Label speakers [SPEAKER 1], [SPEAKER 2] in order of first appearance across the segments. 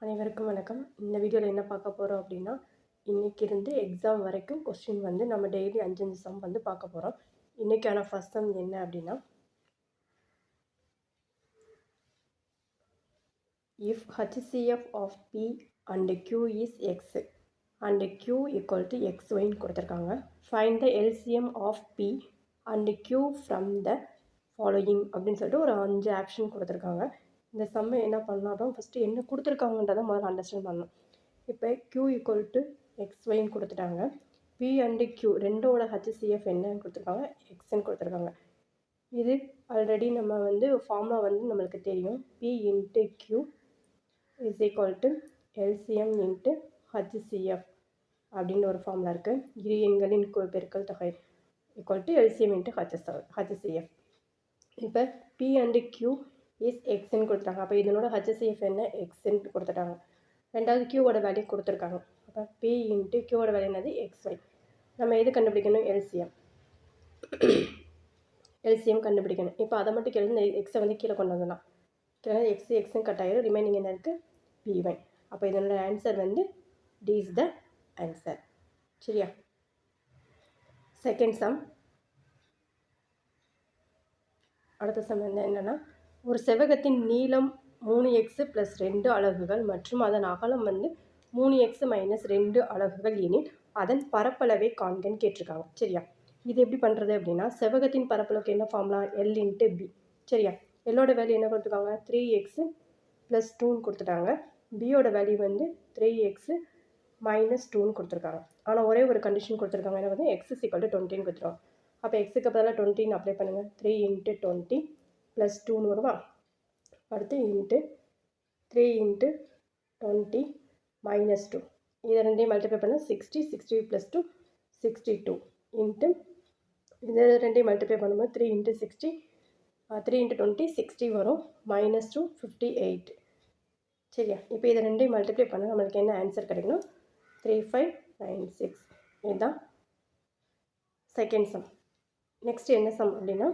[SPEAKER 1] அனைவருக்கும் வணக்கம். இந்த வீடியோவில் என்ன பார்க்க போகிறோம் அப்படின்னா, இன்றைக்கி இருந்து எக்ஸாம் வரைக்கும் கொஸ்டின் வந்து நம்ம டெய்லி 5 சம் வந்து பார்க்க போகிறோம். இன்றைக்கான ஃபர்ஸ்ட் சம் என்ன அப்படின்னா, if HCF of P and Q is x and Q equal to XYன்னு கொடுத்துருக்காங்க. Find the LCM of P and Q from the following அப்படின்னு சொல்லிட்டு ஒரு 5 ஆப்ஷன் கொடுத்துருக்காங்க. இந்த சம்மை என்ன பண்ணலாம், ஃபஸ்ட்டு என்ன கொடுத்துருக்காங்கன்றதை முதல்ல அண்டர்ஸ்டாண்ட் பண்ணணும். இப்போ Q ஈக்குவல் டு XYன்னு கொடுத்துட்டாங்க. P அண்டு Q ரெண்டோட HCF என்னன்னு கொடுத்துருக்காங்க, எக்ஸ்ன்னு கொடுத்துருக்காங்க. இது ஆல்ரெடி நம்ம வந்து ஃபார்முலா வந்து நம்மளுக்கு தெரியும். P into Q is equal to LCM into HCF அப்படின்னு ஒரு ஃபார்முலா இருக்குது. இரு எண்களின் பெருக்கல் தொகை equal to LCM into HCF. இப்போ P அண்டு Q இஸ் எக்ஸ்ன்னு கொடுத்துட்டாங்க. அப்போ இதனோட HCF என்ன, எக்ஸ்ன்னு கொடுத்துட்டாங்க. ரெண்டாவது Qவோட வேல்யூ கொடுத்துருக்காங்க. அப்போ P இன்ட்டு Qவோட வேல்யூ என்னது, XY. நம்ம எது கண்டுபிடிக்கணும், எல்சிஎம் கண்டுபிடிக்கணும். இப்போ அதை மட்டும் கீழே இந்த எக்ஸை வந்து கீழே கொண்டு வந்துடலாம். கீழே எக்ஸும் கட் ஆகிடும். ரிமைனிங் என்ன இருக்குது, PY. அப்போ இதனோட ஆன்சர் வந்து டி இஸ் த ஆன்சர். சரியா? Second sum. அடுத்த சம் என்னென்னா, ஒரு செவ்வகத்தின் நீளம் 3x + 2 அலகுகள் மற்றும் அதன் அகலம் வந்து 3x - 2 அலகுகள் எனில் அதன் பரப்பளவை காண்கன்னு கேட்டிருக்காங்க. சரியா? இது எப்படி பண்ணுறது அப்படின்னா, செவ்வகத்தின் பரப்பளவுக்கு என்ன ஃபார்முலா, L இன்ட்டு B. சரியா? எல்லோட வேல்யூ என்ன கொடுத்துருக்காங்க, 3x + 2ன்னு கொடுத்துட்டாங்க. பியோட வேல்யூ வந்து 3x - 2ன்னு கொடுத்துருக்காங்க. ஆனால் ஒரே ஒரு கண்டிஷன் கொடுத்துருக்காங்க, என்ன வந்து x = 20ன்னு கொடுத்துருவாங்க. அப்போ எக்ஸுக்கு பதிலாக 20ன்னு அப்ளை பண்ணுங்கள். 3 × 20 + 2ன்னு வருமா. அடுத்து இன்ட்டு 3 × 20 - 2. இதை ரெண்டையும் மல்டிப்ளை பண்ண 60 60 + 2 62 இன்ட்டு இதை ரெண்டையும் மல்டிப்ளை பண்ணும்போது 3 × 60 3 × 20 60 வரும். -2 58. சரியா? இப்போ இதை ரெண்டையும் மல்டிப்ளை பண்ண நம்மளுக்கு என்ன ஆன்சர் கிடைக்கணும், 3596. இதுதான் செகண்ட் சம். நெக்ஸ்ட் என்ன சம் அப்படின்னா,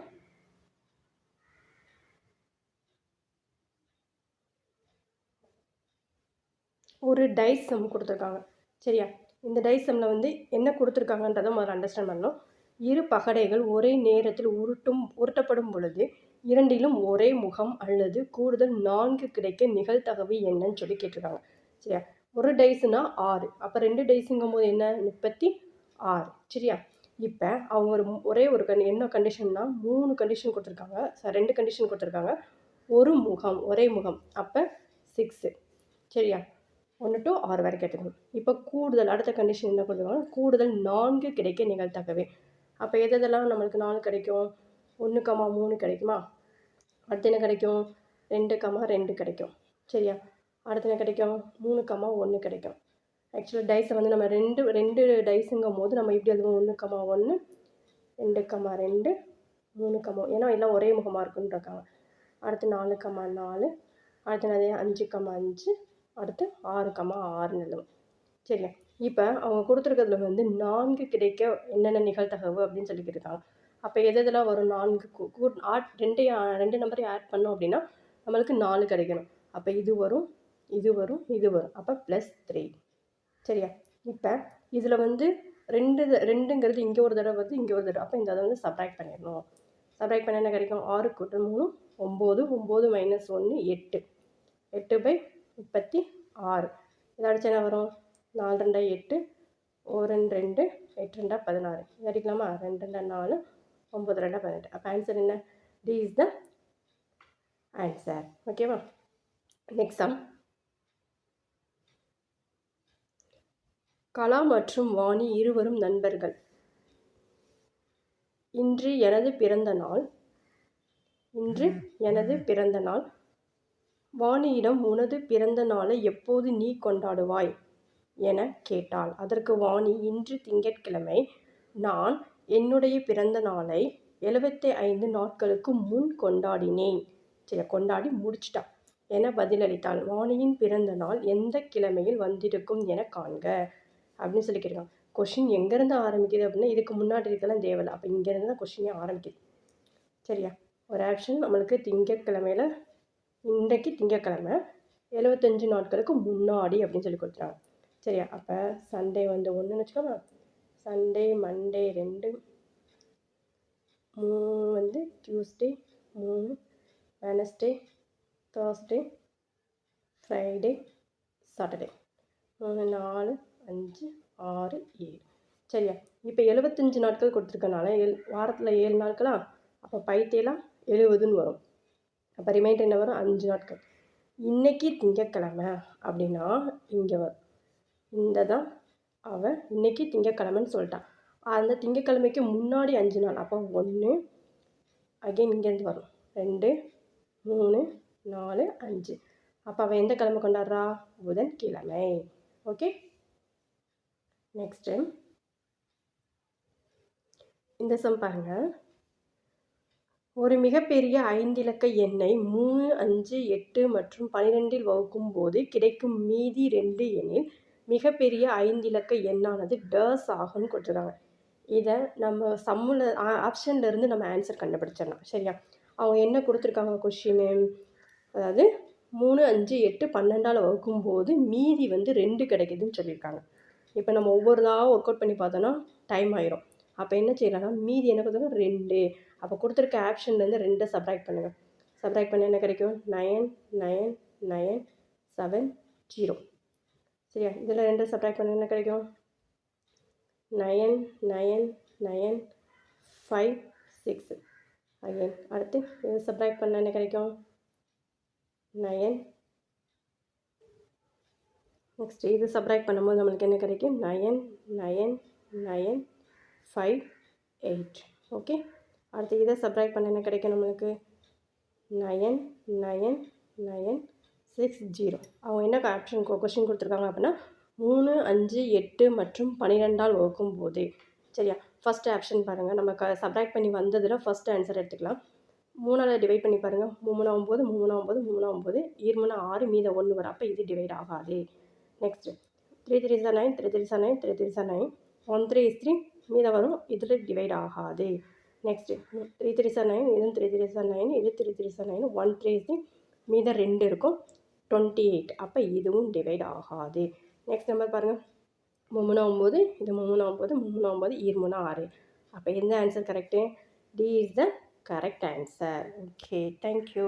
[SPEAKER 1] ஒரு டைஸ் சம் கொடுத்துருக்காங்க. சரியா? இந்த டைஸ் சம்மில் வந்து என்ன கொடுத்துருக்காங்கன்றதை முதல்ல அண்டர்ஸ்டாண்ட் பண்ணணும். இரு பகடைகள் ஒரே நேரத்தில் உருட்டப்படும் பொழுது இரண்டிலும் ஒரே முகம் அல்லது கூடுதல் 4 கிடைக்க நிகழ்தகவு என்னன்னு சொல்லி கேட்டிருக்காங்க. சரியா? ஒரு டைஸ்னா 6, அப்போ 2 டைஸுங்கும் போது என்ன, 36. சரியா? இப்போ அவங்க ஒரே ஒரு என்ன கண்டிஷன்னா 3 கண்டிஷன் கொடுத்துருக்காங்க, 2 கண்டிஷன் கொடுத்துருக்காங்க. ஒரே முகம் அப்போ 6. சரியா? 1 to 6 வரை கேட்டுக்கணும். இப்போ கூடுதல் அடுத்த கண்டிஷன் என்ன கொடுத்துருக்காங்க, கூடுதல் 4 கிடைக்க நிகழ்தகவு. அப்போ எதெல்லாம் நம்மளுக்கு 4 கிடைக்கும், 1, 3 கிடைக்குமா. அடுத்து என்ன கிடைக்கும், 2, 2 கிடைக்கும். சரியா? அடுத்து என்ன கிடைக்கும், 3, 1 கிடைக்கும். ஆக்சுவலாக டைஸை வந்து நம்ம ரெண்டு டைஸுங்கும் போது நம்ம இப்படி எழுதுவோம், 1, 1 2, 2 3, ஏன்னா எல்லாம் ஒரே முகமாக இருக்குன்றிருக்காங்க. அடுத்து 4, 4 அடுத்து நிறைய 5, 5 அடுத்து 6, 6ன்னு எழுதுவோம். சரியா? இப்போ அவங்க கொடுத்துருக்கிறதுல வந்து 4 கிடைக்க என்னென்ன நிகழ்தகவு அப்படின்னு சொல்லி கேட்டிருக்காங்க. அப்போ எதெல்லாம் வரும், 4 ரெண்டு நம்பரையும் ஆட் பண்ணோம் அப்படின்னா நம்மளுக்கு 4 கிடைக்கணும். அப்போ இது வரும், இது வரும், இது வரும். அப்போ +3. சரியா? இப்போ இதில் வந்து ரெண்டுங்கிறது இங்கே ஒரு தடவை வருது, இங்கே ஒரு தடவை. அப்போ இந்த அதை வந்து சப்ராக்ட் பண்ணிடணும். சப்ராக்ட் பண்ண என்ன கிடைக்கும், 6 × 3 9 9 - 1 8 8/36. இதை அடிச்சா என்ன வரும், 4 2 8 1 2 8 2 16. இது அடிக்கலாமா, 2 2 4 9 2 18. அப்போ ஆன்சர் என்ன, டி இஸ் த ஆன்சர். ஓகேவா? Next sum. கலா மற்றும் வாணி இருவரும் நண்பர்கள். இன்று எனது பிறந்த நாள். வாணியிடம் உனது பிறந்த நாளை எப்போது நீ கொண்டாடுவாய் என கேட்டாள். அதற்கு வாணி, இன்று திங்கட்கிழமை. நான் என்னுடைய பிறந்த நாளை 75 நாட்களுக்கு முன் கொண்டாடினேன். சரி, கொண்டாடி முடிச்சிட்டான் என பதிலளித்தாள். வாணியின் பிறந்த நாள் எந்த கிழமையில் வந்திருக்கும் என காண்க அப்படின்னு சொல்லி கேட்குறாங்க. கொஷின் எங்கேருந்து ஆரம்பிக்குது அப்படின்னா, இதுக்கு முன்னாடி இருக்கலாம் தேவையில்லை. அப்போ இங்கேருந்து தான் கொஷினே ஆரம்பிக்குது. சரியா? ஒரு ஆப்ஷன் நம்மளுக்கு திங்கட்கிழமையில், இன்றைக்கு திங்கட்கிழமை, 75 நாட்களுக்கு முன்னாடி அப்படின்னு சொல்லி கொடுத்துட்டாங்க. சரியா? அப்போ சண்டே வந்து 1ன்னு வச்சுக்கோங்க. சண்டே, மண்டே 2, 3 வந்து Tuesday, 3 Wednesday, Thursday, Friday, Saturday, 3, 4, 5, 6, 7. சரியா? இப்போ 75 நாட்கள் கொடுத்துருக்கனால வாரத்தில் 7 நாட்களா, அப்போ பைத்தேலாம் 70ன்னு வரும். அப்போ ரிமைண்டர் என்ன வரும்? 5 நாட்கள். இன்றைக்கி திங்கக்கிழமை அப்படின்னா இங்கே வரும். இந்த தான் அவன் இன்றைக்கி திங்கக்கிழமைன்னு சொல்லிட்டான். அந்த திங்கக்கிழமைக்கு முன்னாடி 5 நாள். அப்போ 1 அகெயின் இங்கேருந்து வரும் 2, 3, 4, 5. அப்போ அவன் எந்த கிழமை கொண்டாடுறா? புதன்கிழமை. ஓகே, நெக்ஸ்ட்டு இந்த சம் பாருங்கள். ஒரு மிகப்பெரிய 5 இலக்க எண்ணை 3, 5, 8 மற்றும் 12இல் வகுக்கும் போது கிடைக்கும் மீதி 2 எண்ணில் மிகப்பெரிய 5 இலக்க எண்ணானது டேஸ் ஆகும்னு கொடுத்துருக்காங்க. இதை நம்ம சம்மில் ஆப்ஷன்லேருந்து நம்ம ஆன்சர் கண்டுபிடிச்சிடலாம். சரியா? அவங்க என்ன கொடுத்துருக்காங்க கொஷின்னு, அதாவது 3, 5, 8, 12ஆல் வகுக்கும் போது மீதி வந்து 2 கிடைக்குதுன்னு சொல்லியிருக்காங்க. இப்போ நம்ம ஒவ்வொருதாக ஒர்க் அவுட் பண்ணி பார்த்தோன்னா டைம் ஆயிரும். அப்போ என்ன செய்யலாம்னா மீதி என்ன கொடுத்துருக்கோம்? 2. அப்போ கொடுத்துருக்க ஆப்ஷன்லேருந்து 2 சப்ராக்ட் பண்ணுங்கள். சப்ராக்ட் பண்ண என்ன கிடைக்கும்? 9, 9, 9, 7, 0. சரியா? இதில் 2 சப்ராக்ட் பண்ண என்ன கிடைக்கும்? 9, 9, 9, 5, 6. அகைன் அடுத்து இது சப்ராக்ட் பண்ண என்ன கிடைக்கும்? 9. நெக்ஸ்ட் இது சப்ராக்ட் பண்ணும்போது நம்மளுக்கு என்ன கிடைக்கும்? 9, 9, 9, 5, 8. ஓகே, அடுத்து இதை சப்ராக்ட் பண்ண என்ன கிடைக்கும் நம்மளுக்கு? 9, 9, 9, 6, 0. அவங்க என்ன ஆப்ஷன் கொஷின் கொடுத்துருக்காங்க அப்படின்னா 3, 5, 8 மற்றும் 12ஆல் வகுக்கும் போது. சரியா? ஃபஸ்ட் ஆப்ஷன் பாருங்கள். நம்ம சப்ராக்ட் பண்ணி வந்ததில் ஃபஸ்ட் ஆன்சர் எடுத்துக்கலாம். 3ஆல் டிவைட் பண்ணி பாருங்கள். 3 9, 3 9, 3 9, 2 6, மீத 1 வரும். அப்போ இது டிவைட் ஆகாது. நெக்ஸ்ட்டு 3 3 9, 3 3 9, 3 3 9, 1 3 is 3, மீத வரும். இதில் டிவைட் ஆகாது. நெக்ஸ்ட்டு 3 3 9, இது 3 3 9, இது 3 3 9, 1 3 is 3, மீத 2 இருக்கும். 28. அப்போ இதுவும் டிவைட் ஆகாது. நெக்ஸ்ட் நம்பர் பாருங்கள். 3 9, இது 3 9, 3 9, 2 6. அப்போ எந்த answer correct? D is the correct answer. Okay, thank you.